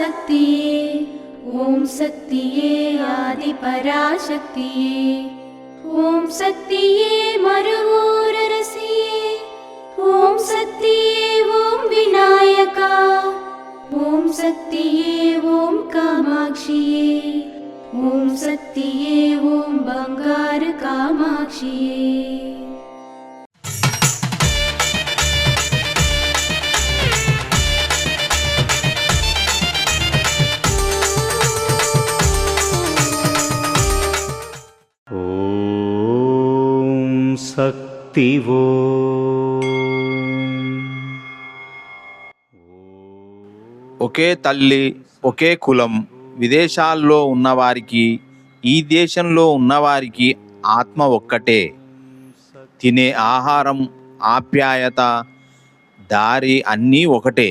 पराशक्तिये ॐ शक्तिये आदिपराशक्तिये ॐ शक्तिये मरुवोररसिये ॐ शक्तिये ॐ विनायका ॐ शक्तिये ॐ कामाक्षिये ॐ शक्तिये ॐ बंगार कामाक्षिये। శక్తివో ఒకే తల్లి ఒకే కులం, విదేశాల్లో ఉన్నవారికి ఈ దేశంలో ఉన్నవారికి ఆత్మ ఒక్కటే. తినే ఆహారం, ఆప్యాయత, దారి అన్నీ ఒకటే.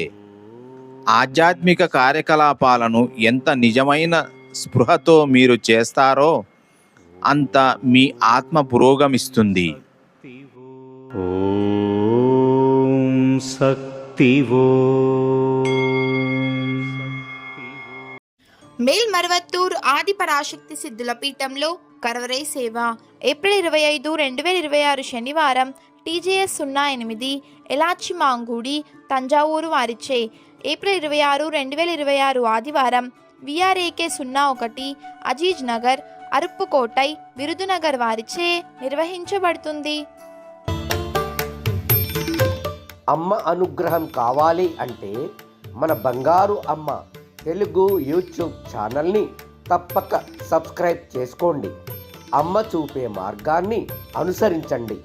ఆధ్యాత్మిక కార్యకలాపాలను ఎంత నిజమైన స్పృహతో మీరు చేస్తారో అంత మీ ఆత్మ పురోగమిస్తుంది. ఓం శక్తివో. మేల్మరువత్తూరు ఆదిపరాశక్తి సిద్ధుల పీఠంలో కరవరై సేవ ఏప్రిల్ 25, 2026 శనివారం TJS 08 ఎలాచి మాంగూడి తంజావూరు వారిచే. ఏప్రిల్ 26, 2026 ఆదివారం VRAK 01 అజీజ్ నగర్ అరుప్పుకోటై విరుదునగర్ వారిచే నిర్వహించబడుతుంది. అమ్మ అనుగ్రహం కావాలి అంటే మన బంగారు అమ్మ తెలుగు యూట్యూబ్ ఛానల్ని తప్పక సబ్స్క్రైబ్ చేసుకోండి. అమ్మ చూపే మార్గాన్ని అనుసరించండి.